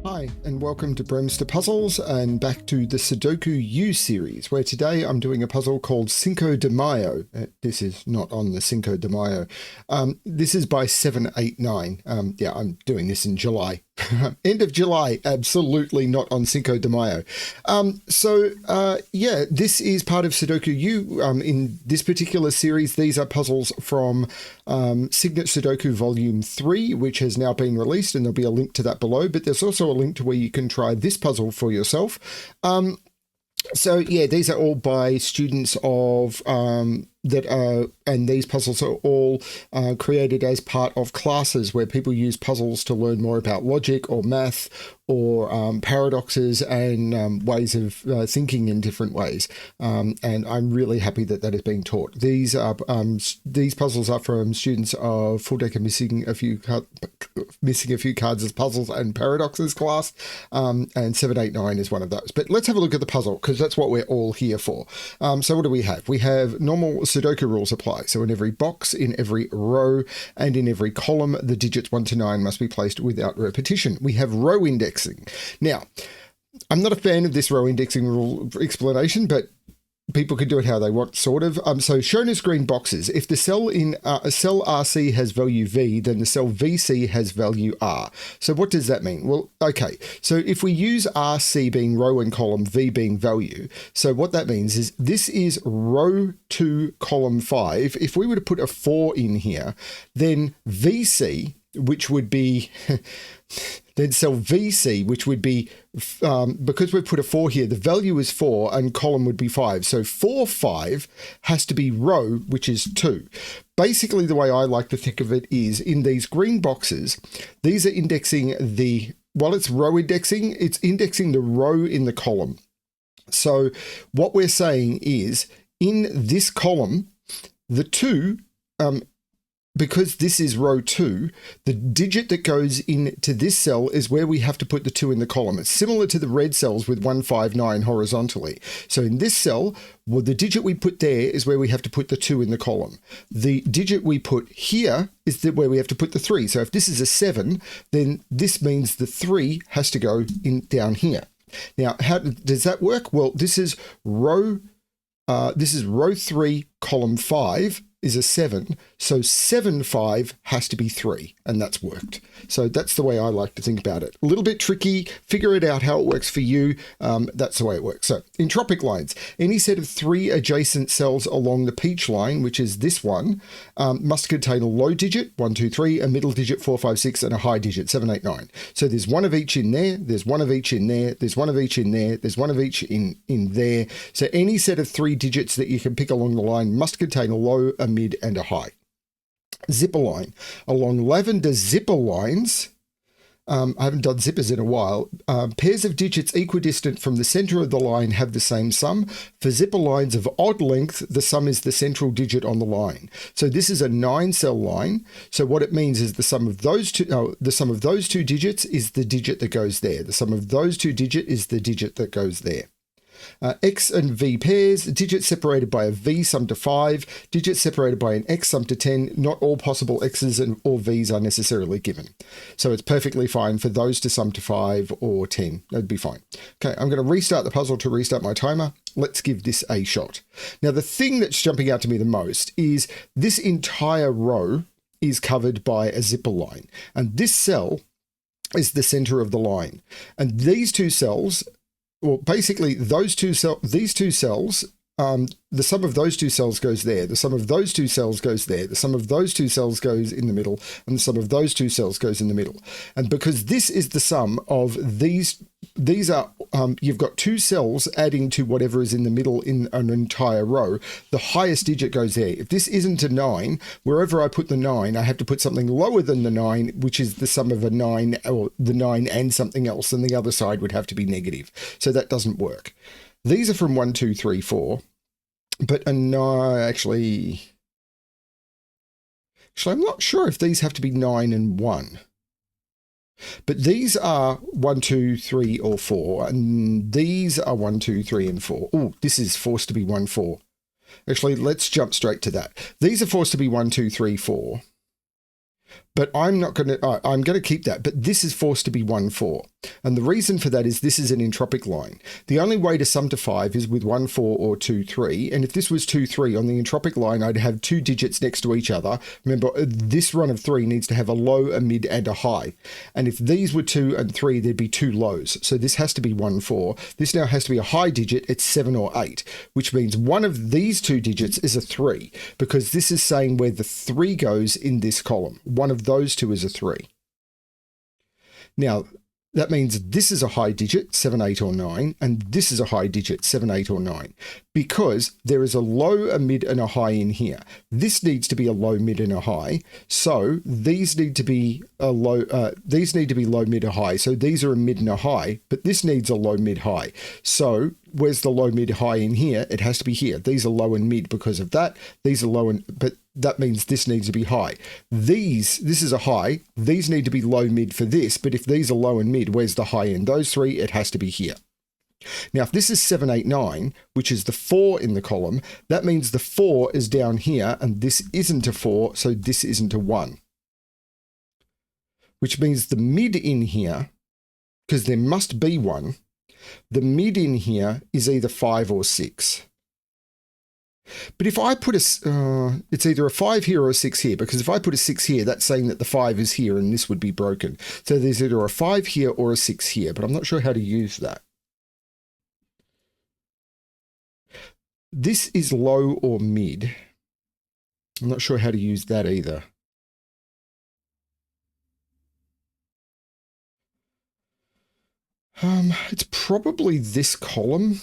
Hi, and welcome to BremSter Puzzles and back to the Sudoku U series, where today I'm doing a puzzle called Cinco de Mayo. This is not on the Cinco de Mayo. This is by 789. Yeah, I'm doing this in July. End of July, absolutely not on Cinco de Mayo. Yeah, this is part of Sudoku U. In this particular series, these are puzzles from Signet Sudoku Volume 3, which has now been released, and there'll be a link to that below, but there's also a link to where you can try this puzzle for yourself. So yeah, these are all by students of and these puzzles are all created as part of classes where people use puzzles to learn more about logic or math or paradoxes and ways of thinking in different ways. And I'm really happy that that is being taught. These puzzles are from students of Full Decker Missing a Few Cards as Puzzles and Paradoxes class, and 789 is one of those. But let's have a look at the puzzle, because that's what we're all here for. So what do we have? We have normal Sudoku rules apply. So in every box, in every row, and in every column, the digits 1 to 9 must be placed without repetition. We have row indexing. Now, I'm not a fan of this row indexing rule explanation, but people can do it how they want, sort of. So shown as green boxes, if the cell in cell RC has value V, then the cell VC has value R. So what does that mean? Well, okay, so if we use RC being row and column, V being value, so what that means is this is row 2, column 5. If we were to put a 4 in here, then VC, which would be... then cell VC, which would be, because we've put a 4 here, the value is 4 and column would be 5. So 4, 5 has to be row, which is 2. Basically, the way I like to think of it is in these green boxes, these are indexing while it's row indexing, it's indexing the row in the column. So what we're saying is in this column, the 2, because this is row 2, the digit that goes into this cell is where we have to put the 2 in the column. It's similar to the red cells with 159 horizontally. So in this cell, well, the digit we put there is where we have to put the 2 in the column. The digit we put here is where we have to put the 3. So if this is a 7, then this means the 3 has to go in down here. Now, how does that work? Well, this is row 3, column 5, is a 7, so 7, 5 has to be 3, and that's worked. So that's the way I like to think about it. A little bit tricky, figure it out how it works for you. That's the way it works. So entropic lines, any set of 3 adjacent cells along the peach line, which is this one, must contain a low digit, 1, 2, 3, a middle digit, 4, 5, 6, and a high digit, 7, 8, 9. So there's one of each in there, there's one of each in there, there's one of each in there, there's one of each in there. So any set of 3 digits that you can pick along the line must contain a low, a mid, and a high. Zipper line. Along lavender zipper lines, I haven't done zippers in a while, pairs of digits equidistant from the center of the line have the same sum. For zipper lines of odd length, the sum is the central digit on the line. So this is a 9-cell line. So what it means is the sum of those two digits is the digit that goes there. The sum of those two digits is the digit that goes there. X and V pairs, digits separated by a V sum to 5, digits separated by an X sum to 10. Not all possible X's or V's are necessarily given. So it's perfectly fine for those to sum to 5 or 10. That'd be fine. Okay, I'm going to restart the puzzle to restart my timer. Let's give this a shot. Now, the thing that's jumping out to me the most is this entire row is covered by a zipper line. And this cell is the center of the line. And these two cells... well, basically, these two cells, the sum of those two cells goes there. The sum of those two cells goes there. The sum of those two cells goes in the middle, and the sum of those two cells goes in the middle. And because this is the sum of these are, you've got 2 cells adding to whatever is in the middle in an entire row. The highest digit goes there. If this isn't a 9, wherever I put the 9, I have to put something lower than the 9, which is the sum of a 9, or the 9 and something else, and the other side would have to be negative. So that doesn't work. These are from 1, 2, 3, 4. But no, actually, I'm not sure if these have to be 9 and 1. But these are 1, 2, 3, or 4, and these are 1, 2, 3, and 4. Oh, this is forced to be 1, 4. Actually, let's jump straight to that. These are forced to be 1, 2, 3, 4. but I'm not going to, I'm going to keep that, but this is forced to be 1, 4. And the reason for that is this is an entropic line. The only way to sum to 5 is with 1, 4 or 2, 3. And if this was 2, 3 on the entropic line, I'd have 2 digits next to each other. Remember, this run of 3 needs to have a low, a mid, and a high. And if these were 2 and 3, there'd be 2 lows. So this has to be 1, 4. This now has to be a high digit. It's 7 or 8, which means one of these 2 digits is a 3, because this is saying where the 3 goes in this column. One of those 2 is a 3. Now, that means this is a high digit, 7, 8, or 9, and this is a high digit, 7, 8, or 9, because there is a low, a mid, and a high in here. This needs to be a low, mid, and a high. So these need to be a low, low, mid, or high. So these are a mid and a high, but this needs a low, mid, high. So where's the low, mid, high in here? It has to be here. These are low and mid because of that. These are low and, but that means this needs to be high. This is a high. These need to be low, mid for this, but if these are low and mid, where's the high in those 3? It has to be here. Now, if this is 7, 8, 9, which is the 4 in the column, that means the 4 is down here, and this isn't a 4, so this isn't a 1. Which means the mid in here, because there must be 1, the mid in here is either 5 or 6. But if I put it's either a 5 here or a 6 here, because if I put a 6 here, that's saying that the 5 is here and this would be broken. So there's either a 5 here or a 6 here, but I'm not sure how to use that. This is low or mid. I'm not sure how to use that either. It's probably this column.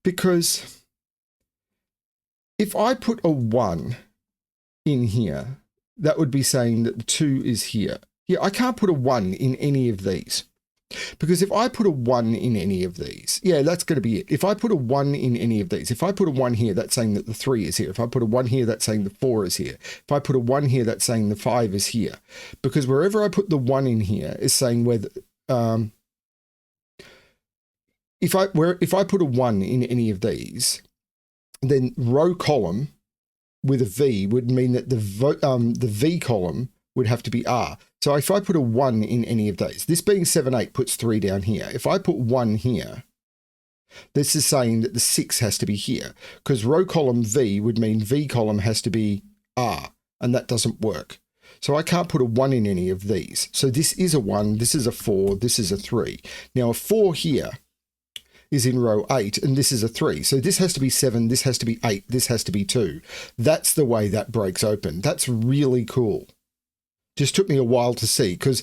Because if I put a 1 in here, that would be saying that the 2 is here. Yeah, I can't put a 1 in any of these. Because if I put a 1 in any of these, yeah, that's going to be it. If I put a 1 in any of these, if I put a 1 here, that's saying that the 3 is here. If I put a 1 here, that's saying the 4 is here. If I put a 1 here, that's saying the 5 is here. Because wherever I put the 1 in here is saying where the, if I put a 1 in any of these, then row column with a V would mean that the V column would have to be R. So if I put a 1 in any of these, this being 7, 8 puts 3 down here. If I put 1 here, this is saying that the 6 has to be here, because row column V would mean V column has to be R, and that doesn't work. So I can't put a 1 in any of these. So this is a 1, this is a 4, this is a 3. Now a 4 here is in row 8, and this is a 3. So this has to be 7, this has to be 8, this has to be 2. That's the way that breaks open. That's really cool. Just took me a while to see, because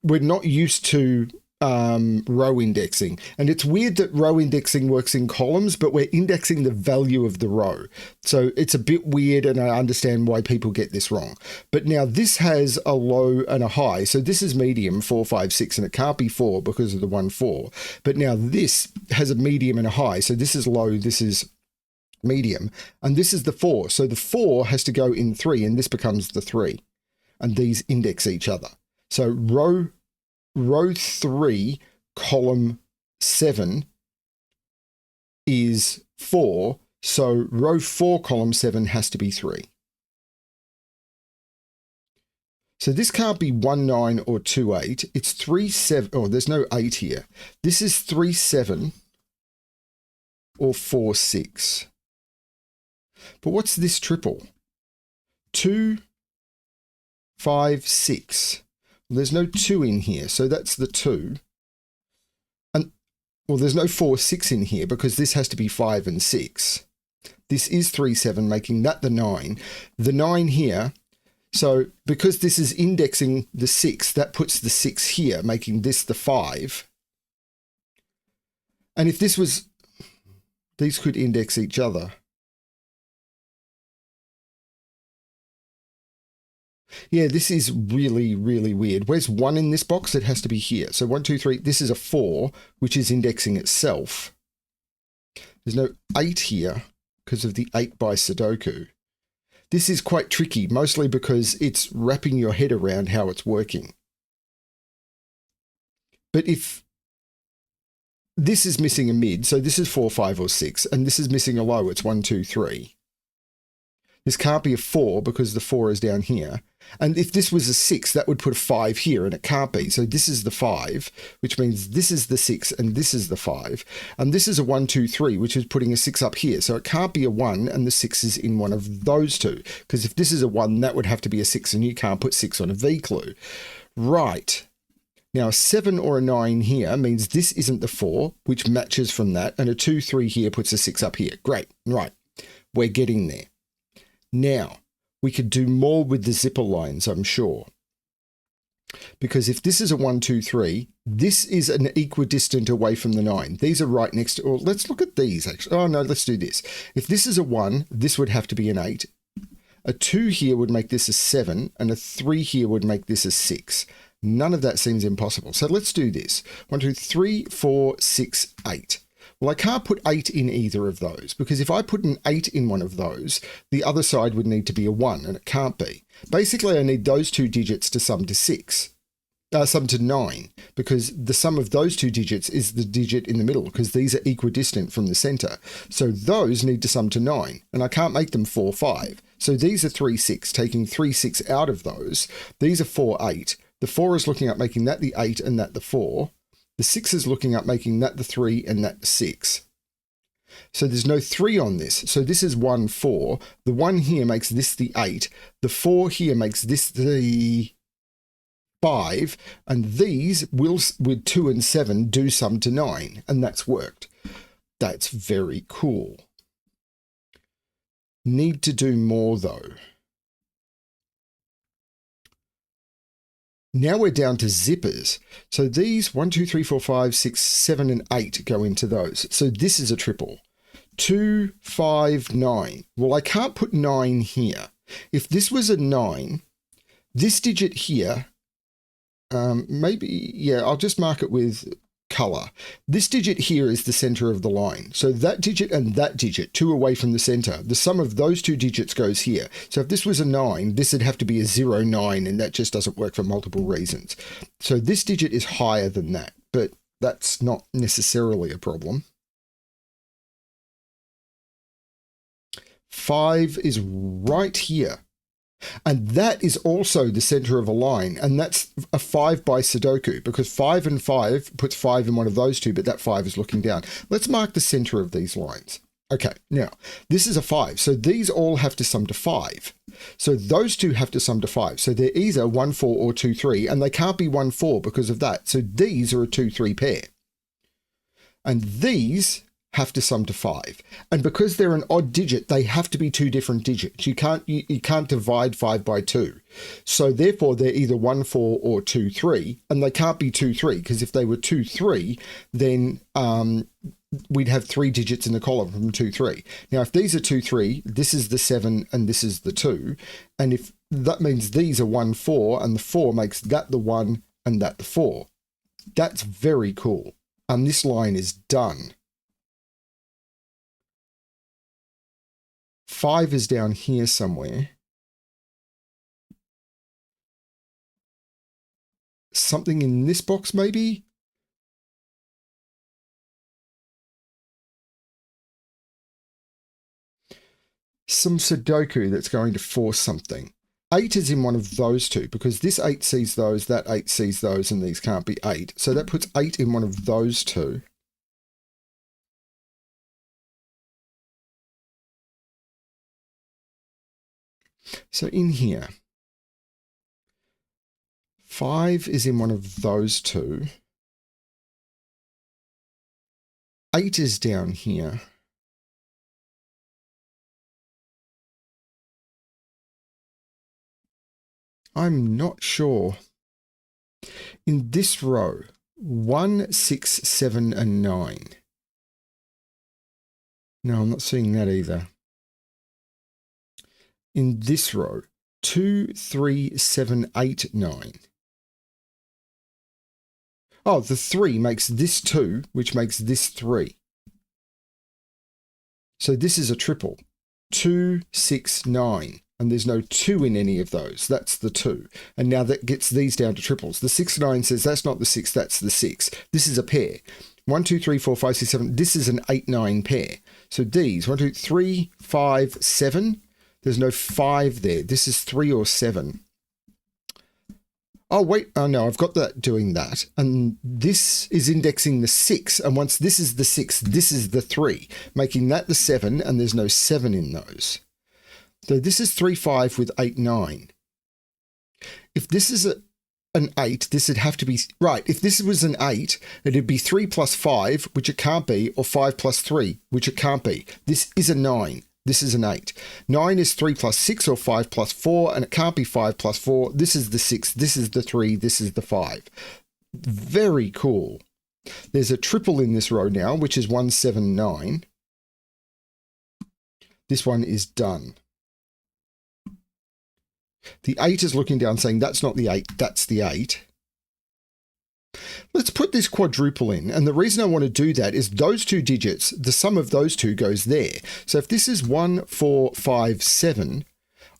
we're not used to row indexing. And it's weird that row indexing works in columns, but we're indexing the value of the row. So it's a bit weird, and I understand why people get this wrong. But now this has a low and a high. So this is medium, 4, 5, 6, and it can't be 4 because of the 1, 4. But now this has a medium and a high. So this is low, this is medium, and this is the 4. So the 4 has to go in 3, and this becomes the 3. And these index each other. So row 3, column 7 is 4. So row 4, column 7 has to be 3. So this can't be 1, 9 or 2, 8. It's 3, 7. Oh, there's no 8 here. This is 3, 7 or 4, 6. But what's this triple? 2, 5, 6. Well, there's no 2 in here, so that's the 2. And, well, there's no 4, 6 in here because this has to be 5 and 6. This is 3, 7, making that the 9. The 9 here, so because this is indexing the 6, that puts the 6 here, making this the 5. And if this was, these could index each other. Yeah, this is really, really weird. Where's 1 in this box? It has to be here. So 1, 2, 3. This is a 4, which is indexing itself. There's no 8 here because of the 8 by Sudoku. This is quite tricky, mostly because it's wrapping your head around how it's working. But if this is missing a mid, so this is 4, 5, or 6, and this is missing a low, it's 1, 2, 3. This can't be a 4 because the 4 is down here. And if this was a 6, that would put a 5 here, and it can't be. So this is the 5, which means this is the 6 and this is the 5. And this is a 1, 2, 3, which is putting a 6 up here. So it can't be a 1 and the 6 is in one of those two. Because if this is a 1, that would have to be a 6, and you can't put 6 on a V clue. Right. Now, a 7 or a 9 here means this isn't the 4, which matches from that. And a 2, 3 here puts a 6 up here. Great. Right. We're getting there. Now, we could do more with the zipper lines, I'm sure. Because if this is a 1, 2, 3, this is an equidistant away from the 9. These are right next to, or let's look at these actually. Oh no, let's do this. If this is a 1, this would have to be an 8. A 2 here would make this a 7, and a 3 here would make this a 6. None of that seems impossible. So let's do this. 1, 2, 3, 4, 6, 8. Well, I can't put 8 in either of those, because if I put an 8 in one of those, the other side would need to be a 1, and it can't be. Basically, I need those two digits to sum to 6. Sum to 9, because the sum of those two digits is the digit in the middle, because these are equidistant from the center. So those need to sum to 9, and I can't make them 4, 5. So these are 3, 6, taking 3, 6 out of those. These are 4, 8. The 4 is looking at making that the 8 and that the 4. The 6 is looking at making that the 3 and that the 6. So there's no 3 on this. So this is 1, 4. The 1 here makes this the 8. The 4 here makes this the 5. And these will, with 2 and 7, do sum to 9. And that's worked. That's very cool. Need to do more though. Now we're down to zippers. So these 1, 2, 3, 4, 5, 6, 7, and 8 go into those. So this is a triple. 2, 5, 9. Well, I can't put 9 here. If this was a 9, this digit here, maybe, yeah, I'll just mark it with color. This digit here is the center of the line. So that digit and that digit, 2 away from the center, the sum of those two digits goes here. So if this was a 9, this would have to be a 0, 9, and that just doesn't work for multiple reasons. So this digit is higher than that, but that's not necessarily a problem. 5 is right here. And that is also the center of a line. And that's a 5 by Sudoku, because 5 and 5 puts 5 in one of those two, but that 5 is looking down. Let's mark the center of these lines. Okay, now this is a 5. So these all have to sum to 5. So those two have to sum to 5. So they're either 1, 4 or 2, 3, and they can't be 1, 4 because of that. So these are a 2, 3 pair. And these have to sum to 5. And because they're an odd digit, they have to be two different digits. You can't divide 5 by 2. So therefore, they're either 1, 4 or 2, 3. And they can't be 2, 3, because if they were 2, 3, then we'd have 3 digits in the column from 2, 3. Now, if these are 2, 3, this is the 7 and this is the 2. And if that means these are 1, 4, and the 4 makes that the 1 and that the 4. That's very cool. And this line is done. 5 is down here somewhere. Something in this box, maybe? Some Sudoku that's going to force something. 8 is in one of those two, because this 8 sees those, that 8 sees those, and these can't be 8. So that puts 8 in one of those two. So in here, 5 is in one of those two. 8 is down here. I'm not sure. In this row, 1, 6, 7, and 9. No, I'm not seeing that either. In this row, 2, 3, 7, 8, 9. Oh, the 3 makes this 2, which makes this 3. So this is a triple. 2, 6, 9. And there's no 2 in any of those. That's the 2. And now that gets these down to triples. The 6, 9 says that's not the 6, that's the 6. This is a pair. 1, 2, 3, 4, 5, 6, 7. This is an 8, 9 pair. So these, 1, 2, 3, 5, 7. There's no 5 there. This is 3 or 7. Oh, wait. Oh, no, I've got that doing that. And this is indexing the 6. And once this is the 6, this is the 3, making that the 7. And there's no 7 in those. So this is 3, 5 with 8, 9. If this is an 8, this would have to be... Right, if this was an 8, it'd be 3 plus 5, which it can't be, or 5 plus 3, which it can't be. This is a 9. This is an 8. 9 is 3 plus 6 or 5 plus 4, and it can't be 5 plus 4. This is the 6. This is the 3. This is the 5. Very cool. There's a triple in this row now, which is 1, 7, 9. This one is done. The 8 is looking down saying, that's not the 8, that's the 8. Let's put this quadruple in. And the reason I want to do that is those two digits, the sum of those two goes there. So if this is 1, 4, 5, 7,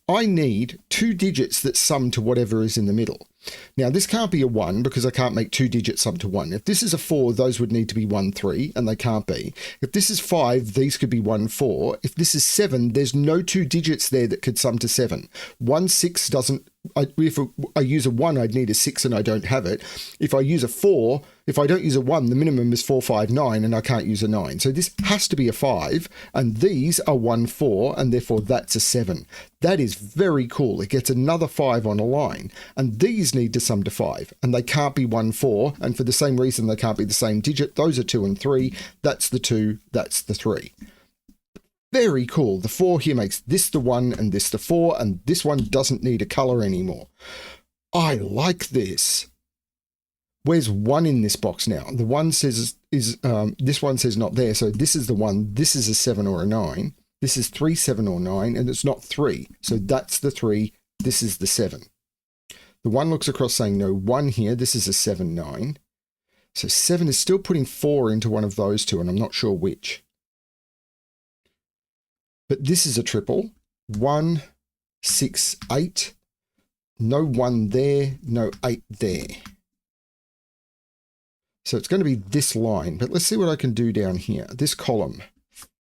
I need 2 digits that sum to whatever is in the middle. Now, this can't be a 1 because I can't make 2 digits sum to 1. If this is a 4, those would need to be 1, 3, and they can't be. If this is 5, these could be 1, 4. If this is 7, there's no 2 digits there that could sum to 7. 1, 6 doesn't... If I use a 1, I'd need a 6 and I don't have it. If I use a 4, if I don't use a 1, the minimum is 4, 5, 9, and I can't use a 9. So this has to be a 5, and these are 1, 4, and therefore that's a 7. That is very cool. It gets another 5 on a line, and these need to sum to 5, and they can't be 1, 4, and for the same reason they can't be the same digit. Those are 2 and 3. That's the 2, that's the 3. Very cool. The 4 here makes this the 1 and this the 4, and this one doesn't need a color anymore. I like this. Where's 1 in this box now? The 1 says this one says not there, so this is the 1. This is a 7 or a 9. This is 3, 7 or 9, and it's not 3. So that's the 3. This is the 7. The 1 looks across saying no 1 here. This is a 7, 9. So 7 is still putting 4 into one of those two, and I'm not sure which. But this is a triple. 1, 6, 8. No 1 there, no 8 there. So it's going to be this line, but let's see what I can do down here. This column.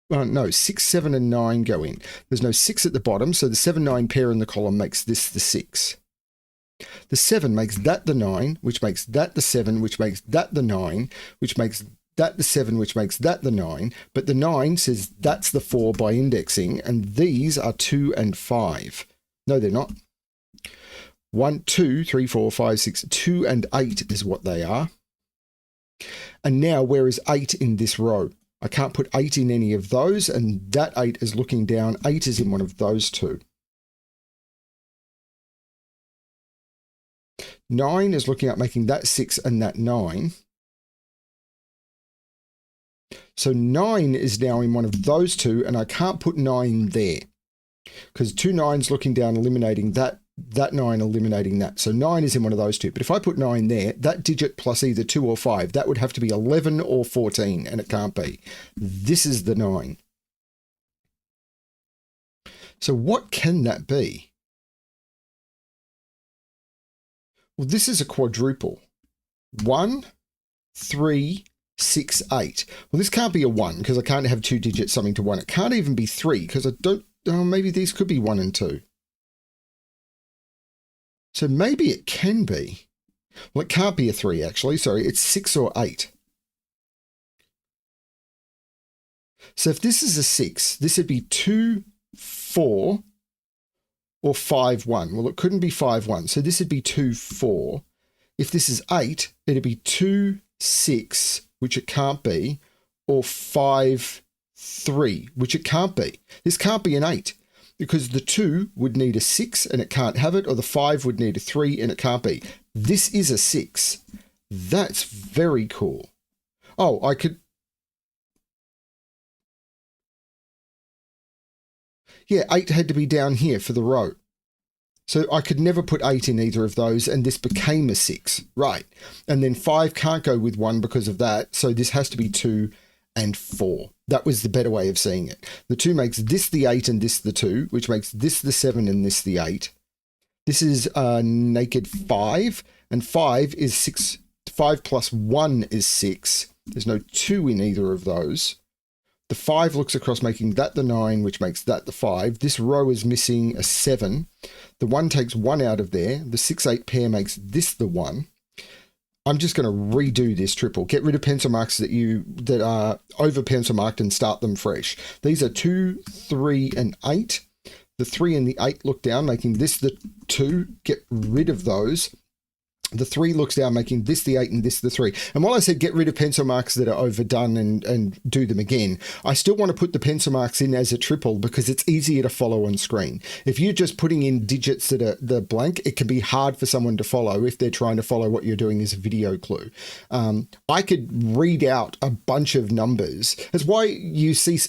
No, 6, 7, and 9 go in. There's no 6 at the bottom, so the 7, 9 pair in the column makes this the 6. The 7 makes that the 9, which makes that the 7, which makes that the 9, which makes that the 7, which makes that the 9, but the 9 says that's the 4 by indexing, and these are 2 and 5. No, they're not. 1, 2, 3, 4, 5, 6, 2 and 8 is what they are. And now where is 8 in this row? I can't put 8 in any of those, and that 8 is looking down. 8 is in one of those two. 9 is looking at making that 6 and that 9. So 9 is now in one of those two, and I can't put 9 there because 2 9s looking down, eliminating that 9, eliminating that. So 9 is in one of those two. But if I put 9 there, that digit plus either 2 or 5, that would have to be 11 or 14, and it can't be. This is the 9. So what can that be? Well, this is a quadruple. 1, 3, 6, 8. Well, this can't be a 1 because I can't have 2 digits summing to 1. It can't even be 3 because I don't... Oh, maybe these could be 1 and 2. So maybe it can be. Well, it can't be a 3, actually. Sorry, it's 6 or 8. So if this is a 6, this would be 2, 4, or 5, 1. Well, it couldn't be 5, 1. So this would be 2, 4. If this is 8, it'd be 2, 6, which it can't be, or 5, 3, which it can't be. This can't be an 8. Because the 2 would need a 6 and it can't have it, or the 5 would need a 3 and it can't be. This is a 6. That's very cool. Oh, I could... Yeah, 8 had to be down here for the row. So I could never put 8 in either of those, and this became a 6. Right. And then 5 can't go with 1 because of that, so this has to be 2 and 4. That was the better way of seeing it. The 2 makes this the 8 and this the 2, which makes this the 7 and this the 8. This is naked 5, and 5 is 6. 5 plus 1 is 6. There's no 2 in either of those. The 5 looks across, making that the 9, which makes that the 5. This row is missing a 7. The 1 takes 1 out of there. The 6-8 pair makes this the 1. I'm just going to redo this triple. Get rid of pencil marks that are over pencil marked and start them fresh. These are 2, 3, and 8. The 3 and the 8 look down, making this the 2. Get rid of those. The 3 looks down, making this the 8 and this the 3. And while I said get rid of pencil marks that are overdone and do them again, I still want to put the pencil marks in as a triple because it's easier to follow on screen. If you're just putting in digits that are the blank, it can be hard for someone to follow if they're trying to follow what you're doing as a video clue. I could read out a bunch of numbers. That's why you see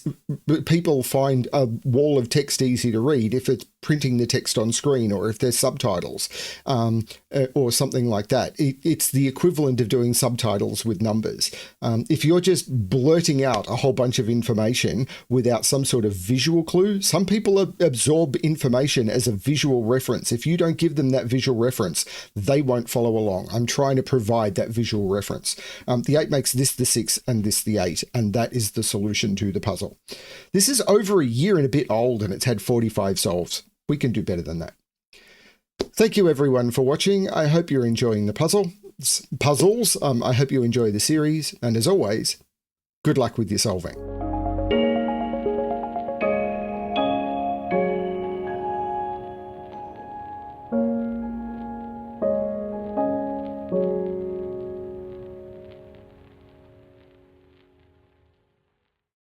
people find a wall of text easy to read if it's printing the text on screen or if there's subtitles or something like that. It's the equivalent of doing subtitles with numbers. If you're just blurting out a whole bunch of information without some sort of visual clue, some people absorb information as a visual reference. If you don't give them that visual reference, they won't follow along. I'm trying to provide that visual reference. The 8 makes this the 6 and this the 8, and that is the solution to the puzzle. This is over a year and a bit old, and it's had 45 solves. We can do better than that. Thank you everyone for watching. I hope you're enjoying the puzzles. I hope you enjoy the series. And as always, good luck with your solving.